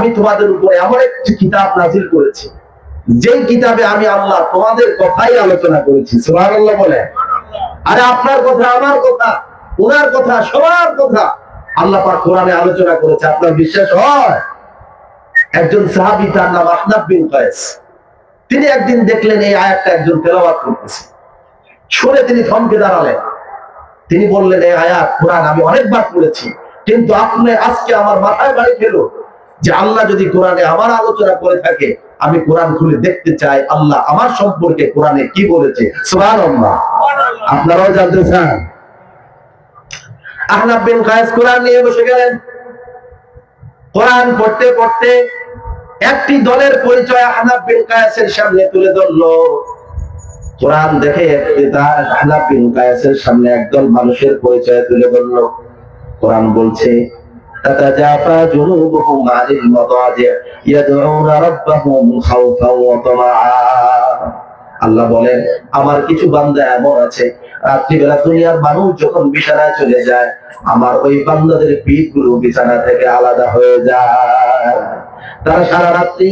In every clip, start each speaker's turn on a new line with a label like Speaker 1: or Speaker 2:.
Speaker 1: আমি তোমাদের উপর এমন একটি কিতাব নাজিল করেছি যেই কিতাবে আমি আল্লাহ তোমাদের কথাই আলোচনা করেছি। সুবহানাল্লাহ বলে। আরে আপনার কথা, আমার কথা, ওনার কথা, সবার কথা আল্লাহ পাক কোরআনে আলোচনা করেছে। আপনার বিশ্বাস হয়? একজন সাহাবী, তার নাম আহনাব বিন কায়েস, তিনি একদিন দেখলেন এই আয়াতটা একজন তেলাওয়াত করতেছে। শুনে তিনি থমকে দাঁড়ালেন। তিনি বললেন, এই আয়াত কোরআন আমি অনেকবার পড়েছি, কিন্তু আপনি আজকে আমার মাথায় বাড়ি খেলো যে আল্লাহ যদি কোরআনে আমার আলোচনা করে থাকে, আমি কোরআন খুলে দেখতে চাই আল্লাহ আমার সম্পর্কে কোরআনে কি বলেছে। সুবহানাল্লাহ। আপনারাও জানতে চান? আহনাব বিন কায়েস কোরআন নিয়ে বসে গেলেন। কোরআন পড়তে পড়তে একটি দলের পরিচয় আহনাব বিন কায়েসের সামনে তুলে ধরলো। কোরআন দেখে আহনাব বিন কায়েসের সামনে একদল মানুষের পরিচয় তুলে ধরলো। কোরআন বলছে, তাতাজাফা জুনুবুহুম আনিল মাদাজি' ইয়াদউনা রাব্বাহুম খাওফান ওয়া তামাআ। আল্লাহ বলেন, আমার কিছু বান্দা এমন আছে, রাত্রিবেলা দুনিয়ার মানুষ যখন বিছানায় চলে যায়, আমার ওই বান্দাদের পিঠগুলো বিছানা থেকে আলাদা হয়ে যায়। তারা সারা রাত্রি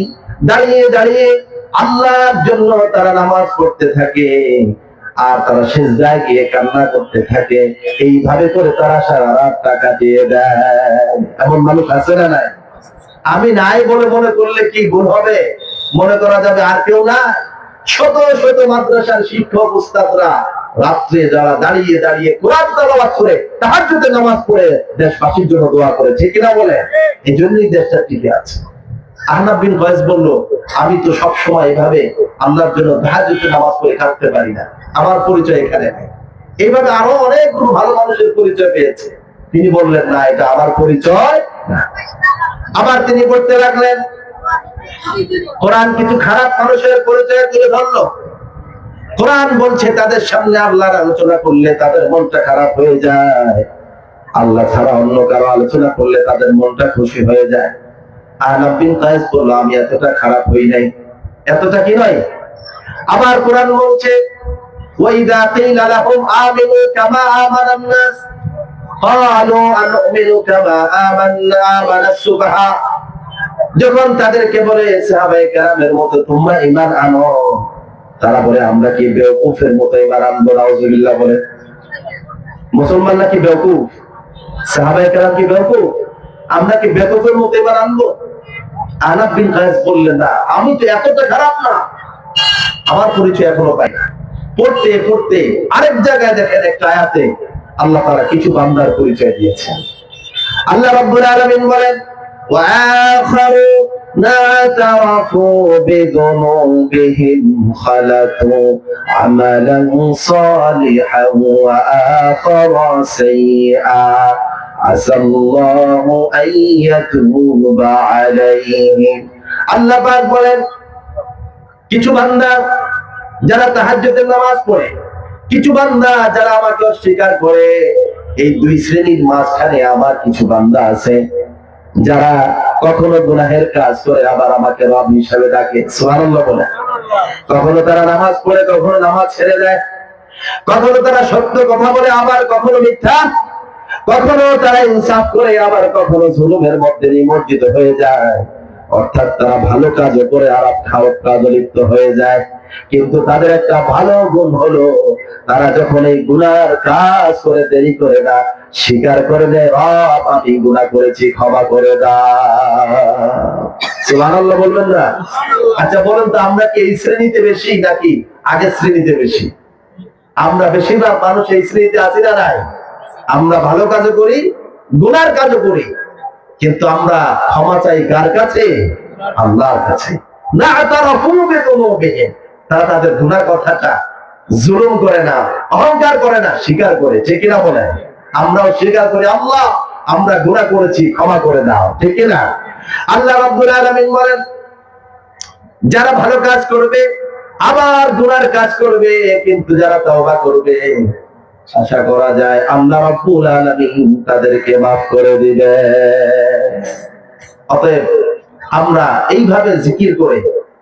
Speaker 1: দাঁড়িয়ে দাঁড়িয়ে আল্লাহর জন্য তারা নামাজ পড়তে থাকে, আর তারা সিজদায় গিয়ে কান্না করতে থাকে। এইভাবে করে তারা সারা রাতটা কাটিয়ে দেয়। এমন মানুষ আছে না নাই? আমি নাই বলে মনে করলে কি ভুল হবে? মনে করা যাবে আর কেউ না। শত শত মাদ্রাসার শিক্ষক উস্তাদরা রাত্রে যারা দাঁড়িয়ে দাঁড়িয়ে কোরআন তেলাওয়াত করে তাহাজ্জুদের নামাজ পড়ে দেশবাসীর জন্য দোয়া করে, ঠিক কিনা বলে? এই জন্যই দেশটা টিকে আছে। আহনাব বিন কায়েস বলল, আমি তো সব সময় এভাবে আল্লাহর জন্য তাহাজ্জুদের নামাজ পড়ে থাকতে পারি না, আমার পরিচয় এখানে নাই। এইভাবে আরো অনেকগুলো ভালো মানুষের পরিচয় পেয়েছে। তিনি বললেন, না, এটা আমার পরিচয় না। আবার তিনি পড়তে লাগলেন। কোরআন কিছু খারাপ মানুষের পরিচয় তুলে ধরলো। কোরআন বলছে, তাদের সামনে আল্লাহর আলোচনা করলে তাদের মনটা খারাপ হয়ে যায়, আল্লাহ ছাড়া অন্য কারো আলোচনা করলে তাদের মনটা খুশি হয়ে যায়। আহনাব বিন কায়েস বলল, আমি এতটা খারাপ হই নাই। এতটা কি নয়? আবার কোরআন বলছে, ওয়াইদা কিলা লাহুম আমিনু কামা আমানান নাস ক্বালু আনুমিনু কামা আমানাস সুবহা। যখন তাদেরকে বলে সাহাবায়ে কেরামের মতো তোমরা ঈমান আনো, তারা বলে আমরা কি বেওকুফের মতো ঈমান আনবো? নাউজুবিল্লাহ বলে। মুসলমান নাকি বেওকুফ? সাহাবায়ে কেরাম কি বেওকুফ? আমরা কি বেওকুফের মতো ঈমান আনবো? আহনাব বিন কায়েস বললেন, না, আমি তো এতটা খারাপ না, আমার পরিচয় এখনো পাই না। পড়তে পড়তে আরেক জায়গায় দেখেন একটা আয়াতে আল্লাহ তাআলা কিছু বান্দার পরিচয় দিয়েছেন। আল্লাহ রাব্বুল আলামিন বলেন, وآخرون اعترفوا بذنوبهم خلطوا عملا صالحا وآخر سيئا عسى الله أن يتوب عليهم। আল্লাহ পাক বলেন, কিছু বান্দা যারা তাহাজ্জুদের নামাজ পড়ে, কিছু বান্দা যারা আমাকে অস্বীকার করে, এই দুই শ্রেণীর মাঝখানে আমার কিছু বান্দা আছে যারা কখনো গুনাহের কাজ করে আবার আমাকে রব হিসেবে ডাকে। সুবহানাল্লাহ বলে। কখনো তারা নামাজ পড়ে, কখনো নামাজ ছেড়ে দেয়, কখনো তারা সত্য কথা বলে, আবার কখনো মিথ্যা, কখনো তারা ইনসাফ করে, আবার কখনো জুলুমের মধ্যে নিমজ্জিত হয়ে যায়। অর্থাৎ তারা ভালো কাজও করে আর খারাপ কাজে লিপ্ত হয়ে যায়। কিন্তু তাদের একটা ভালো গুণ হলো, তারা যখন এই গুনার কাজ করে দেরি করে না, স্বীকার করে নেয়, রব আমি গুনাহ করেছি, ক্ষমা করে দাও। সুবহানাল্লাহ বলবেন না? আচ্ছা বলেন তো, আমরা কি এই শ্রেণীতে বেশি নাকি আগের শ্রেণীতে বেশি? আমরা বেশিরভাগ মানুষ এই শ্রেণীতে আছি না নাই? আমরা ভালো কাজও করি, গুনার কাজও করি, কিন্তু আমরা ক্ষমা চাই কার কাছে? আল্লাহর কাছে। না তারাফু বিযুনুবিহিম, তারা তাদের গুনার কথাটা জুলুম করে না, অহংকার করে না, স্বীকার করে, ঠিক কিনা বলেন? আমরাও স্বীকার করি, আল্লাহ আমরা গুনাহ করেছি, ক্ষমা করে দাও, ঠিক কিনা? আল্লাহ রাব্বুল আলামিন বলেন, যারা ভালো কাজ করবে আবার গুনার কাজ করবে, কিন্তু যারা তওবা করবে আশা করা যায় আল্লাহ রাব্বুল আলামিন তাদেরকে মাফ করে দিবে। অতএব আমরা এইভাবে জিকির করে,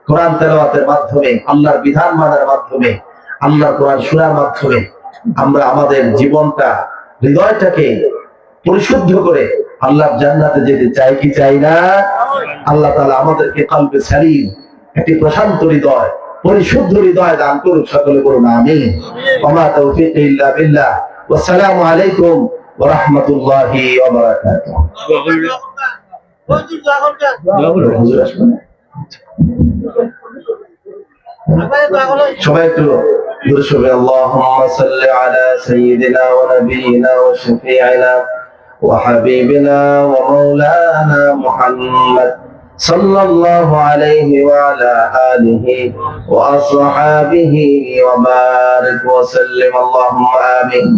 Speaker 1: কোরআন তেলাওয়াতের মাধ্যমে, আল্লাহর বিধান মানার মাধ্যমে, আল্লাহর কোরআন শোনার মাধ্যমে আমরা আমাদের জীবনটা, হৃদয়টাকে পরিশুদ্ধ করে আল্লাহর জান্নাতে যেতে চাই কি চাই না? আল্লাহ তাআলা আমাদেরকে কলবে সালিম, একটি প্রশান্ত হৃদয়, পরিশুদ্ধ হৃদয় দান করুন। সকলে বলুন আমিন। ওয়া মা তাওফীকি ইল্লা বিল্লাহ। ওয়াসসালামু আলাইকুম ওয়া রাহমাতুল্লাহি ওয়া বারাকাতুহু। হুজুর আসবেন? সবাই একটু দরুদ শরীফ আল্লাহুম্মা সাল্লি আলা সাইয়্যিদিনা ওয়া নাবিয়িনা ওয়া শাফিঈনা ওয়া হাবিবিনা ওয়া মাওলানা মুহাম্মদ সাল্লাল্লাহু আলাইহি ওয়া আলা আলিহি ওয়া আসহাবিহি ওয়া বারিক ওয়া সাল্লিম আল্লাহুম্মা আমিন।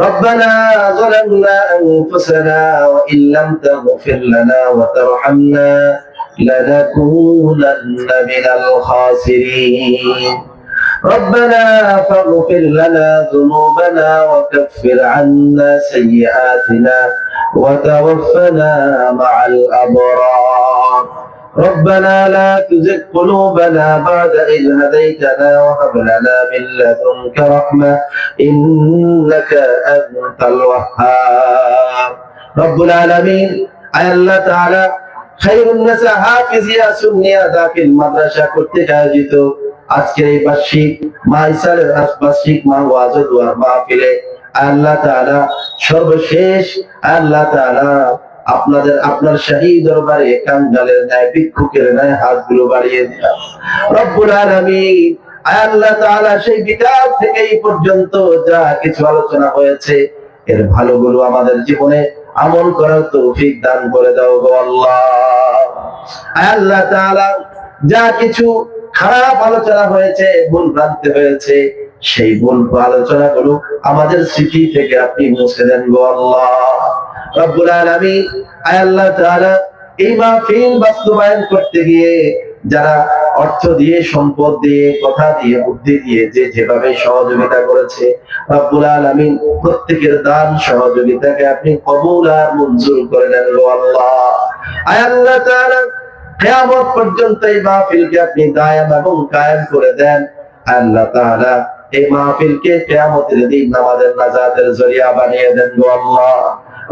Speaker 1: ربنا ظلمنا أنفسنا وإن لم تغفر لنا وترحمنا لنكونن من الخاسرين. ربنا فاغفر لنا ذنوبنا وكفر عنا سيئاتنا وتوفنا مع الأبرار. ربنا لا تزغ قلوبنا بعد إذ هديتنا وهب لنا من لدنك رحمة إنك أنت الوهاب. رب العالمين أي الله تعالى خير الناس হাফিজিয়া সুন্নিয়া দাখিল মাদ্রাসা কর্তৃক আয়োজিত আজকের এই বার্ষিক মাইসালের বার্ষিক ওয়াজ ও দোয়ার মাহফিলে আল্লাহ তাআলা সর্বশেষ আল্লাহ তাআলা আপনার শাহী দরবারে কাঙ্গালের ন্যায় ভিক্ষুকের ন্যায় হাতগুলো বাড়িয়ে দিলাম। রব্বুল আলামিন আল্লাহ তাআলা সেই বিকাল থেকে এই পর্যন্ত যা কিছু আলোচনা হয়েছে এর ভালোগুলো আমাদের জীবনে আমল করার তৌফিক দান করে দাও গো আল্লাহ। আল্লাহ তাআলা যা কিছু খারাপ আলোচনা হয়েছে, ভুল ভ্রান্তি হয়েছে, সেই ভুল আলোচনাগুলো আমাদের স্মৃতি থেকে আপনি মুছে দেন গো আল্লাহ। রব্বুল আলামিন আল্লাহ তাআলা এই মাহফিল বাস্তবায়ন করতে গিয়ে যারা অর্থ দিয়ে, সম্পদ দিয়ে, কথা দিয়ে, বুদ্ধি দিয়ে যে যেভাবে সহযোগিতা করেছে রব্বুল আলামিন প্রত্যেকের দান সহযোগিতাকে আপনি কবুল আর মঞ্জুর করে নেন গো আল্লাহ। আল্লাহ তাআলা কিয়ামত পর্যন্ত এই মাহফিলকে আপনি দায়েম এবং কায়েম করে দেন। আল্লাহ তাআলা এই মাহফিলকে কিয়ামতের দিন আমাদের নাজাতের জরিয়া বানিয়ে দেন গো আল্লাহ।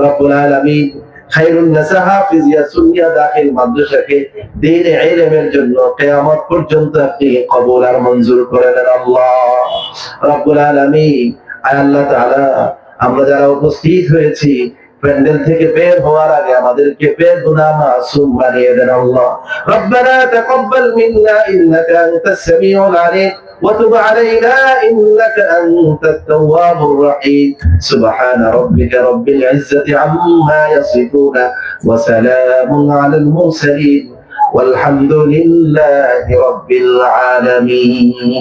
Speaker 1: রব্বুল আলামিন খায়রুন নাস হাফিজিয়া সুন্নিয়া দাখিল মাদ্রাসাকে দ্বীনে ইলমের জন্য কিয়ামত পর্যন্ত আপনি কবুল আর মঞ্জুর করে নেন আল্লাহ। রব্বুল আলামিন আল্লাহ তাআলা আমরা যারা উপস্থিত হয়েছি প্যান্ডেল থেকে বের হওয়ার আগে আমাদেরকে বেগুনাহ মাসুম বানিয়ে দেন আল্লাহ। রব্বানা তাকাব্বাল মিন্না ইন্নাকা আনতাস সামিউল আলিম وتب علينا إنك أنت التواب الرحيم. سبحان ربك رب العزة عما يصفون وسلام على المرسلين والحمد لله رب العالمين.